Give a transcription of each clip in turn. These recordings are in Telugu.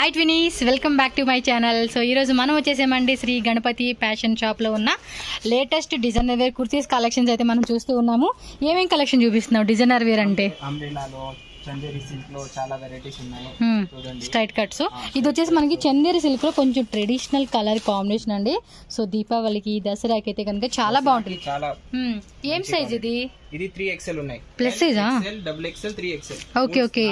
Hi twinnies, welcome back to my channel. So ఈరోజు మనం వచ్చేసామండి శ్రీ గణపతి ఫ్యాషన్ షాప్లో ఉన్న latest designer wear kurtis collections అయితే మనం చూస్తూ ఉన్నాము. ఏమేం కలెక్షన్ చూపిస్తున్నావు డిజైనర్ వేర్ అంటే? Straight cuts. ఇది వచ్చేసి మనకి చందేరి సిల్క్ లో కొంచెం ట్రెడిషనల్ కలర్ కాంబినేషన్ అండి. సో దీపావళికి దసరాకి అయితే కనుక చాలా బాగుంటుంది. ఏం సైజ్ ఇది? ఇది 3XL ఉన్నాయి. ప్లస్ సైజా? Double XL 3XL. Okay okay.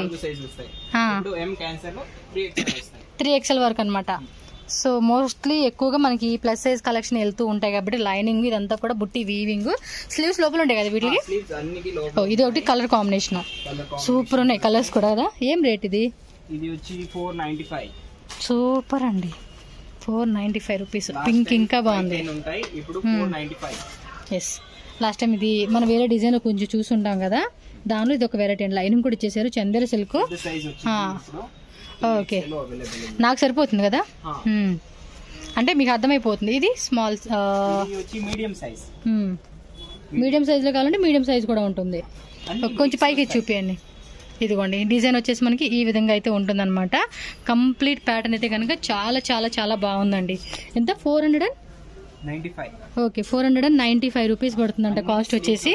3XL వరకు అనమాట. సో మోస్ట్లీ ఎక్కువగా మనకి ప్లస్ సైజ్ కలెక్షన్ వెళ్తూ ఉంటాయి కాబట్టి లైనింగ్ ఇదంతా కూడా బుట్టి వీవింగ్, స్లీవ్స్ లోపల ఉంటాయి కదా వీటికి. ఇది ఒకటి కలర్ కాంబినేషన్ సూపర్ ఉన్నాయి కలర్స్ కూడా కదా. ఏం రేట్ ఇది? ఇది వచ్చి 495. సూపర్ అండి, 495 రూపీస్. పింక్ ఇంకా బాగుంది. ఎస్, లాస్ట్ టైం ఇది మనం వేరే డిజైన్ కొంచెం చూసి ఉంటాం కదా, దానిలో ఇది ఒక వెరైటీ అండి. లైనింగ్ కూడా ఇచ్చేసారు చందేరి సిల్క్. ఓకే, నాకు సరిపోతుంది కదా, అంటే మీకు అర్థమైపోతుంది. ఇది స్మాల్ మీడియం సైజ్ లో కావాలంటే మీడియం సైజ్ కూడా ఉంటుంది. కొంచెం పైకి చూపియండి. ఇదిగోండి డిజైన్ వచ్చేసి మనకి ఈ విధంగా అయితే ఉంటుంది అనమాట. కంప్లీట్ ప్యాటర్న్ అయితే కనుక చాలా చాలా చాలా బాగుందండి. ఎంత? 495. ఓకే, 495 రూపీస్ పడుతుందంట కాస్ట్ వచ్చేసి.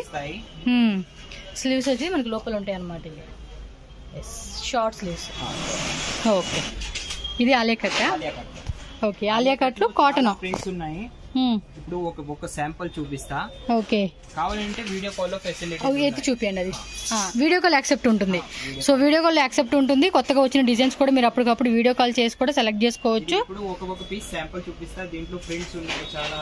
స్లీవ్స్ వచ్చి మనకి లోపల ఉంటాయి అనమాట. Short sleeves. ఓకే, ఇది Alia cut. Okay, Alia cut లో కాటన్ ప్రింట్స్ ఉన్నాయి. ఇప్పుడు ఒక శాంపుల్ చూపిస్తా. ఓకే, కావాలంటే వీడియో కాల్ లో ఫెసిలిటీ ఎత్తి చూపియండి. అది వీడియో కాల్ యాక్సెప్ట్ ఉంటుంది. సో వీడియో కాల్ యాక్సెప్ట్ ఉంటుంది. కొత్తగా వచ్చిన డిజైన్స్ కూడా మీరు అప్పటికప్పుడు వీడియో కాల్ చేసి కూడా సెలెక్ట్ చేసుకోవచ్చు. ఇప్పుడు ఒక పీస్ శాంపుల్ చూపిస్తా. దీంట్లో ప్రింట్స్ ఉన్నాయి, చాలా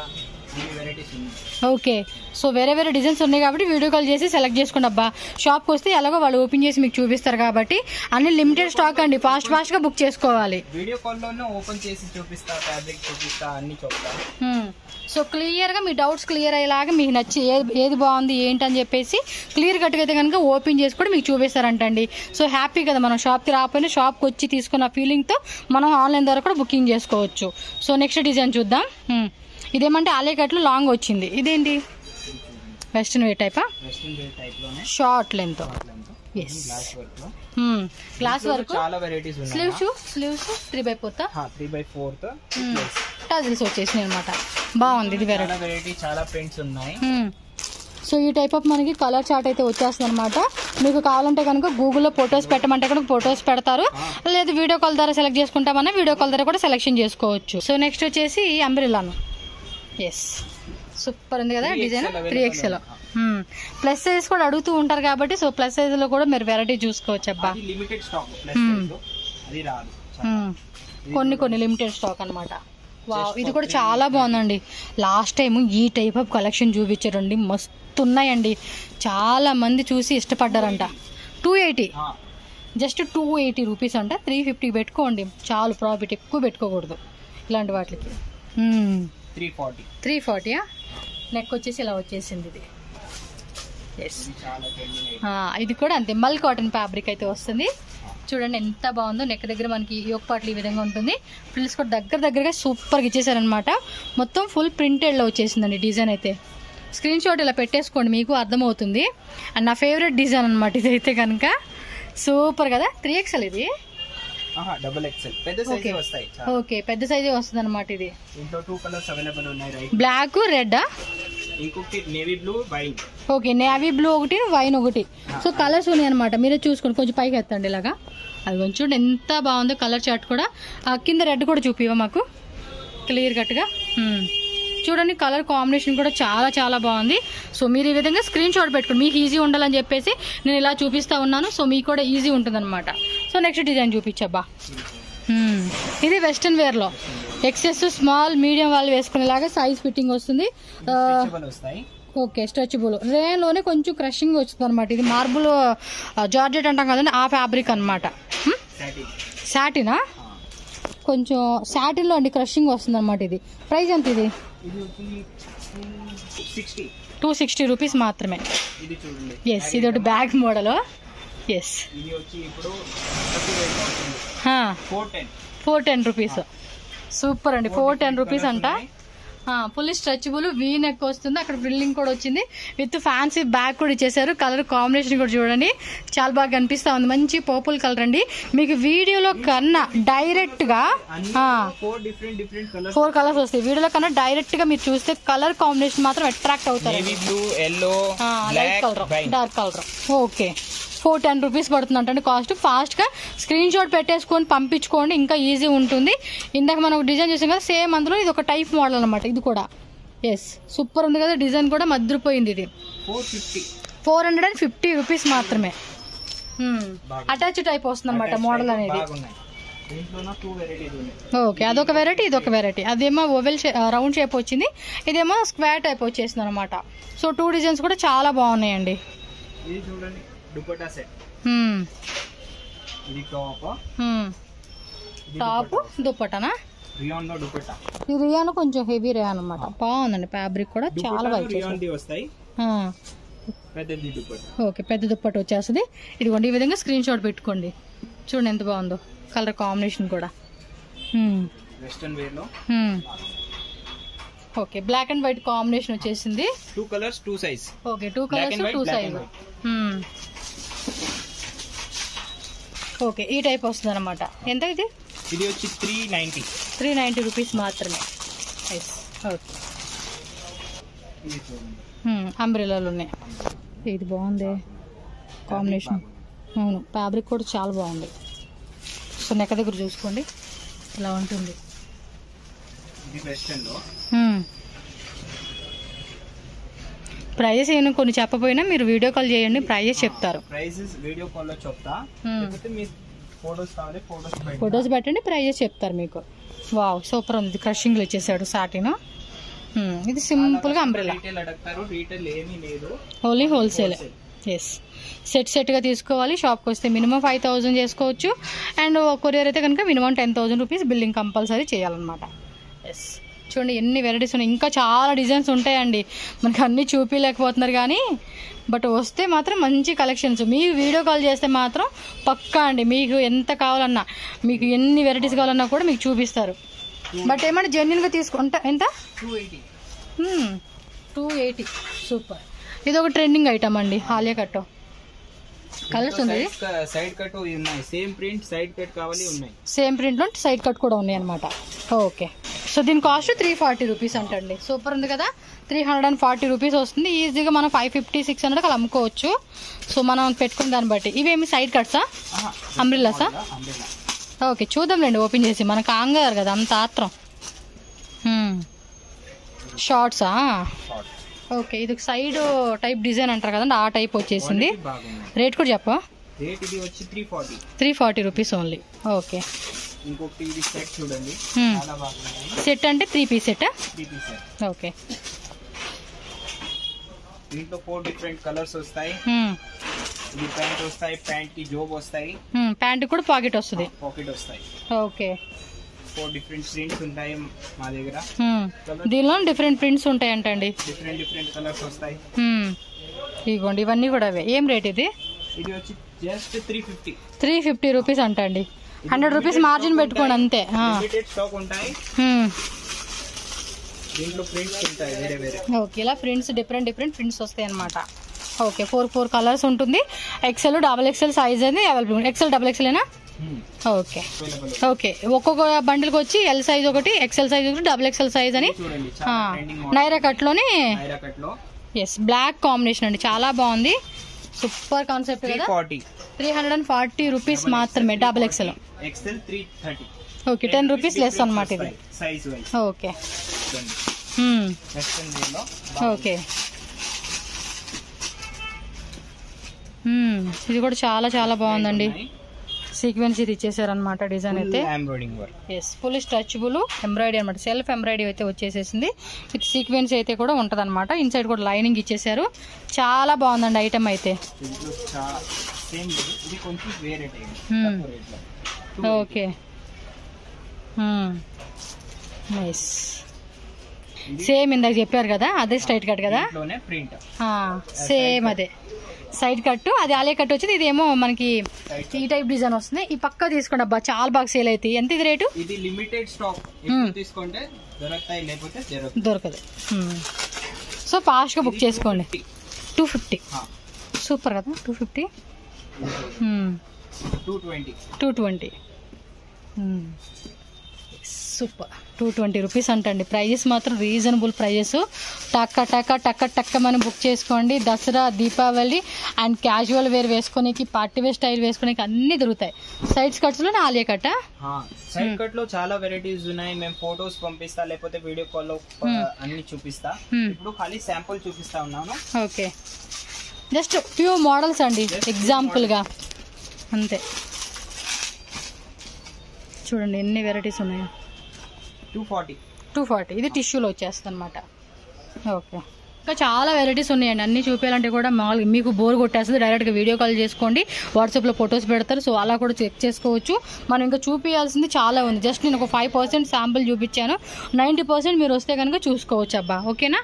వెరైటీస్ ఉన్నాయి. ఓకే, సో వేరే వేరే డిజైన్స్ ఉన్నాయి కాబట్టి వీడియో కాల్ చేసి సెలెక్ట్ చేసుకోండి. అబ్బా, షాప్కి వస్తే ఎలాగో వాళ్ళు ఓపెన్ చేసి మీకు చూపిస్తారు కాబట్టి అన్ని లిమిటెడ్ స్టాక్ అండి, ఫాస్ట్ గా బుక్ చేసుకోవాలి. వీడియో కాల్ లోనే ఓపెన్ చేసి చూపిస్తా, ఫ్యాబ్రిక్ చూపిస్తా, అన్ని చూపిస్తా. సో క్లియర్ గా మీ డౌట్స్ క్లియర్ అయ్యేలాగా మీకు నచ్చి ఏది బాగుంది ఏంటి అని చెప్పేసి క్లియర్ కట్ అయితే కనుక ఓపెన్ చేసి కూడా మీకు చూపిస్తారంటండి. సో హ్యాపీ కదా, మనం షాప్కి రాకపోయినా షాప్కి వచ్చి తీసుకున్న ఫీలింగ్ తో మనం ఆన్లైన్ ద్వారా కూడా బుకింగ్ చేసుకోవచ్చు. సో నెక్స్ట్ డిజైన్ చూద్దాం. ఇదేమంటే ఆలియా కట్ లో లాంగ్ వచ్చింది. ఇదేంటి? వెస్టర్న్ వేర్ టైపా? Short length. Glass work. చాలా వెరైటీస్ ఉన్నాయి. స్లీవ్స్ 3/4 3/4 టజిల్స్ వచ్చేసినాయి అనమాట. బాగుంది ఇది వెరైటీ. చాలా ప్రింట్స్ ఉన్నాయి. సో ఈ టైప్ ఆఫ్ మనకి కలర్ చార్ట్ అయితే వచ్చేస్తుంది అనమాట. మీకు కావాలంటే కనుక గూగుల్లో ఫొటోస్ పెట్టమంటే కనుక ఫొటోస్ పెడతారు, లేదా వీడియో కాల్ ద్వారా సెలెక్ట్ చేసుకుంటామన్నా వీడియో కాల్ ద్వారా కూడా సెలెక్షన్ చేసుకోవచ్చు. సో నెక్స్ట్ వచ్చేసి అంబ్రెల్లాను. ఎస్, సూపర్ ఉంది కదా డిజైన్. 3XL. ప్లస్ సైజ్ కూడా అడుగుతూ ఉంటారు కాబట్టి సో ప్లస్ సైజ్ లో కూడా మీరు వెరైటీ చూసుకోవచ్చు. అబ్బా, కొన్ని లిమిటెడ్ స్టాక్ అనమాట. వావ్, ఇది కూడా చాలా బాగుందండి. లాస్ట్ టైం ఈ టైప్ ఆఫ్ కలెక్షన్ చూపించారండి, మస్తు ఉన్నాయండి. చాలా మంది చూసి ఇష్టపడ్డారంట. 280, జస్ట్ 280 రూపీస్ అంట. 350 పెట్టుకోండి చాలు, ప్రాఫిట్ ఎక్కువ పెట్టుకోకూడదు ఇలాంటి వాటికి. 340. నెక్ వచ్చేసి ఇలా వచ్చేసింది ఇది. ఇది కూడా అంతే, మల్ కాటన్ ఫ్యాబ్రిక్ అయితే వస్తుంది. చూడండి ఎంత బాగుందో. నెక్ దగ్గర మనకి యోక్ పార్ట్లు ఈ విధంగా ఉంటుంది. ఫ్రిల్స్ కూడా దగ్గరగా సూపర్గా ఇచ్చేసారనమాట. మొత్తం ఫుల్ ప్రింటెడ్లో వచ్చేసిందండి డిజైన్ అయితే. స్క్రీన్ షాట్ ఇలా పెట్టేసుకోండి, మీకు అర్థమవుతుంది. అండ్ నా ఫేవరెట్ డిజైన్ అనమాట ఇదైతే కనుక. సూపర్ కదా. 3XL ఇది. ఓకే, పెద్ద సైజే వస్తుంది అనమాట ఇది. Black, red, okay, navy blue ఒకటి, వైన్ ఒకటి. సో కలర్స్ ఉన్నాయి అనమాట. మీరే చూసుకోండి. కొంచెం పైకి ఎత్తండి ఇలాగా. అది కొంచెం చూడండి ఎంత బాగుందో కలర్ చార్ట్ కూడా. కింద రెడ్ కూడా చూపివా మాకు క్లియర్ కట్గా. చూడండి కలర్ కాంబినేషన్ కూడా చాలా చాలా బాగుంది. సో మీరు ఈ విధంగా స్క్రీన్ షాట్ పెట్టుకోండి, మీకు ఈజీ ఉండాలని చెప్పేసి నేను ఇలా చూపిస్తా ఉన్నాను. సో మీకు కూడా ఈజీ ఉంటుంది అనమాట. సో నెక్స్ట్ డిజైన్ చూపించబ్బా. ఇది వెస్టర్న్ వేర్ లో ఎక్సెస్ స్మాల్ మీడియం వాళ్ళు వేసుకునేలాగా సైజ్ ఫిట్టింగ్ వస్తుంది. Okay, stretchable. రేన్ లోనే కొంచెం క్రషింగ్ వస్తుంది అనమాట. ఇది మార్బుల్ జార్జెట్ అంటాం కదండి, ఆ ఫ్యాబ్రిక్ అనమాట. సాటినా? కొంచెం సాటిన్ లో అండి క్రషింగ్ వస్తుంది అనమాట. ఇది ప్రైస్ ఎంత? ఇది 260 రూపీస్ మాత్రమే. ఎస్, ఇది ఒకటి bag model. Yes, 410 rupees. Super అండి. 410 రూపీస్ అంట. ఫుల్ స్ట్రెచబుల్ వీ నెక్ వస్తుంది. అక్కడ ఫ్రిల్లింగ్ కూడా వచ్చింది విత్ ఫ్యాన్సీ బ్యాగ్ కూడా ఇచ్చేసారు. కలర్ కాంబినేషన్ కూడా చూడండి చాలా బాగా కనిపిస్తా ఉంది. మంచి పర్పుల్ కలర్ అండి. మీకు వీడియోలో కన్నా డైరెక్ట్ గా 4 కలర్స్ వస్తాయి. వీడియోలో కన్నా డైరెక్ట్ గా మీరు చూస్తే కలర్ కాంబినేషన్ మాత్రం అట్రాక్ట్ అవుతారు. Light colour, dark colour. Okay, 410 rupees పడుతుందంటే కాస్ట్. ఫాస్ట్ గా స్క్రీన్ షాట్ పెట్టేసుకొని పంపించుకోండి, ఇంకా ఈజీ ఉంటుంది. ఇందాక మనం డిజైన్ చేసాం కదా సేమ్, అందులో ఇది ఒక టైప్ మోడల్ అనమాట. ఇది కూడా ఎస్ సూపర్ ఉంది కదా, డిజైన్ కూడా మద్రిపోయింది. ఇది 450 రూపీస్ మాత్రమే. అటాచ్ టైప్ వస్తుంది అనమాట మోడల్ అనేది. ఓకే, అదొక వెరైటీ, ఇదొక వెరైటీ. అదేమో ఓవెల్ రౌండ్ షేప్ వచ్చింది, ఇదేమో స్క్వేర్ టైప్ వచ్చేసింది అనమాట. సో 2 డిజైన్స్ కూడా చాలా బాగున్నాయండి. టాప్ దుప్పటానా? ఈ రియాన్ కొంచెం హెవీ రియాన్ అనమాట. బాగుందండి, ఫ్యాబ్రిక్ కూడా చాలా బాగా. ఓకే, పెద్ద దుప్పట వచ్చేస్తుంది. ఇదిగోండి ఈ విధంగా స్క్రీన్ షాట్ పెట్టుకోండి. చూడండి ఎంత బాగుందో కలర్ కాంబినేషన్ కూడా. Okay, black and white combination వచ్చేసింది. 2 colours 2 size. Okay, 2 colours 2 size. Okay, ఈ టైప్ వస్తుంది అనమాట. ఎంత ఇది? ఇది వచ్చి 390 రూపీస్ మాత్రమే. ఓకే, అంబ్రెలాలు ఉన్నాయి. ఇది బాగుంది కాంబినేషన్. అవును, ఫ్యాబ్రిక్ కూడా చాలా బాగుంది. సో నెక్క దగ్గర చూసుకోండి ఇలా ఉంటుంది. ప్రైజెస్ ఏమైనా కొన్ని చెప్పపోయినా మీరు వీడియో కాల్ చేయండి, ప్రైజెస్ చెప్తారు. ఫొటోస్ పెట్టండి, ప్రైజెస్ చెప్తారు మీకు. వావ్, సూపర్ ఉంది. క్రషింగ్ లో వచ్చేసాడు సాటిన్. ఇది సింపుల్ గా umbrella, only wholesale. Yes, set గా తీసుకోవాలి. షాప్కి వస్తే మినిమం 5000 చేసుకోవచ్చు. అండ్ కొరియర్ అయితే కనుక మినిమం 10,000 రూపీస్ బిల్లింగ్ కంపల్సరీ చేయాలన్నమాట. ఎస్, చూడండి ఎన్ని వెరైటీస్ ఉన్నాయి. ఇంకా చాలా డిజైన్స్ ఉంటాయండి, మనకి అన్నీ చూపించలేకపోతున్నారు కానీ బట్ వస్తే మాత్రం మంచి కలెక్షన్స్. మీరు వీడియో కాల్ చేస్తే మాత్రం పక్కా అండి, మీకు ఎంత కావాలన్నా, మీకు ఎన్ని వెరైటీస్ కావాలన్నా కూడా మీకు చూపిస్తారు. బట్ ఏమంటే జెన్యున్ గా తీసుకుంటా. ఎంత? 280. సూపర్. ఇది ఒక ట్రెండింగ్ ఐటమ్ అండి, హాలియా కట్. కలర్స్ ఉంది, సైడ్ కట్ ఉన్నాయి. సేమ్ ప్రింట్ సైడ్ కట్ కావాలి ఉన్నాయి. సేమ్ ప్రింట్ లో సైడ్ కట్ కూడా ఉన్నాయి అనమాట. ఓకే, సో దీని కాస్ట్ 340 రూపీస్ అంటండి. సూపర్ ఉంది కదా, 340 రూపీస్ వస్తుంది. ఈజీగా మనం 550-600 అలా అమ్ముకోవచ్చు. సో మనం పెట్టుకున్న దాన్ని బట్టి. ఇవేమి సైడ్ కట్సా, అంబ్రిల్లాసా? ఓకే, చూద్దాంలేండి ఓపెన్ చేసి, మనకు కాంగారు కదా అంత ఆత్రం. షార్ట్సా? ఓకే, ఇది సైడ్ టైప్ డిజైన్ అంటారు కదండి, ఆ టైప్ వచ్చేసింది. రేట్ కూడా చెప్పా? 340 రూపీస్ ఓన్లీ. ఓకే, సెట్ అంటే 3 పీస్ సెట్. ఓకే, దీంట్లో 4 డిఫరెంట్ కలర్స్ వస్తాయి. ఇది ప్యాంట్ వస్తాయి, ప్యాంట్ కి జోబ్ వస్తాయి, ప్యాంట్ కూడా పాకెట్ వస్తుంది. ఓకే, 4 డిఫరెంట్ ప్రింట్స్ ఉంటాయి మా దగ్గర. దీనిలో డిఫరెంట్ ప్రింట్స్ ఉంటాయి అంటండి. డిఫరెంట్ కలర్స్ వస్తాయి. ఇదిగోండి ఇవన్నీ కూడా అవే. ఏం రేట్ ఇది? ఇది వచ్చి జస్ట్ 350 రూపీస్ అంటండి. 100 రూపీస్ మార్జిన్ పెట్టుకోండి అంతే. స్టాక్ ఉంటాయి. దీంట్లో ప్రింట్స్ ఉంటాయి వేరే వేరే. ఓకే, ఇలా ప్రింట్స్ డిఫరెంట్ ప్రింట్స్ వస్తాయి అనమాట. ఓకే, 4 కలర్స్ ఉంటుంది. XL, XXL సైజ్ అనేది అవైలబుల్. XL, XXL ఏనా? Okay, okay. ఒక్కొక్క బండిల్కి వచ్చి ఎల్ సైజ్ ఒకటి, XL సైజ్ ఒకటి, XXL సైజ్ అని. నైరా కట్ లోని. ఎస్, బ్లాక్ కాంబినేషన్ అండి, చాలా బాగుంది. సూపర్ కాన్సెప్ట్ కదా. 340 రూపీస్ మాత్రమే. XXL. ఓకే, 10 రూపీస్ లెస్ అనమాట ఇది. Okay, okay. ఇది కూడా చాలా చాలా బాగుందండి. సీక్వెన్స్ ఇది ఇచ్చేసారనమాట డిజైన్ అయితే. ఎస్, ఫుల్ స్ట్రెచబుల్ ఎంబ్రాయిడరీ అనమాట. సెల్ఫ్ ఎంబ్రాయిడరీ అయితే వచ్చేసేసింది. విత్ సీక్వెన్స్ అయితే కూడా ఉంటది అనమాట. ఇన్సైడ్ కూడా లైనింగ్ ఇచ్చేసారు. చాలా బాగుందండి ఐటమ్ అయితే. Okay, nice. సేమ్ ఇందాక చెప్పారు కదా, అదే స్ట్రైట్ కట్ కదా, సేమ్ అదే. సైడ్ కట్, అది ఆలియా కట్ వచ్చింది. ఇదేమో మనకి ఈ టైప్ డిజైన్ వస్తుంది. ఈ పక్క తీసుకోండి అబ్బా, చాలా బాగా సేల్ అవుతాయి. ఎంత ఇది రేటు? ఇది లిమిటెడ్ స్టాక్, తీసుకుంటే దొరుకుతాయి, లేకపోతే దొరకదు. సో ఫాస్ట్ గా బుక్ చేసుకోండి. 250 సూపర్ కదా. 250 220 సూపర్. 220 రూపీస్ అంటండి. ప్రైజెస్ మాత్రం రీజనబుల్ ప్రైజెస్. టక్క టక్క టక్క టక్క మనం బుక్ చేసుకోండి. Dasara, Deepavali and casual wear వేసుకోనికి, పార్టీ వేర్ స్టైల్ వేసుకోనికి అన్ని దొరుకుతాయి. సైడ్ కట్స్ లో ఆలియా కట్. సైడ్ కట్ లో చాలా వెరైటీస్ ఉన్నాయి. మేము ఫోటోస్ పంపిస్తా, లేకపోతే వీడియో కాల్ లో అన్ని చూపిస్తా. ఇప్పుడు ఖాళీ శాంపుల్ చూపిస్తా ఉన్నాను. ఓకే, జస్ట్ ఫ్యూ మోడల్స్ అండి, ఎగ్జాంపుల్ గా అంతే. చూడండి ఎన్ని వెరైటీస్ ఉన్నాయో. 240 ఇది టిష్యూలో వచ్చేస్తుంది అనమాట. ఓకే, ఇంకా చాలా వెరైటీస్ ఉన్నాయండి. అన్ని చూపించాలంటే కూడా మామూలుగా మీకు బోర్ కొట్టేస్తుంది. డైరెక్ట్గా వీడియో కాల్ చేసుకోండి, వాట్సాప్లో ఫొటోస్ పెడతారు. సో అలా కూడా చెక్ చేసుకోవచ్చు. మనం ఇంకా చూపించాల్సింది చాలా ఉంది. జస్ట్ నేను ఒక 5% శాంపుల్ చూపించాను. 90% మీరు వస్తే కనుక చూసుకోవచ్చు అబ్బా. ఓకేనా?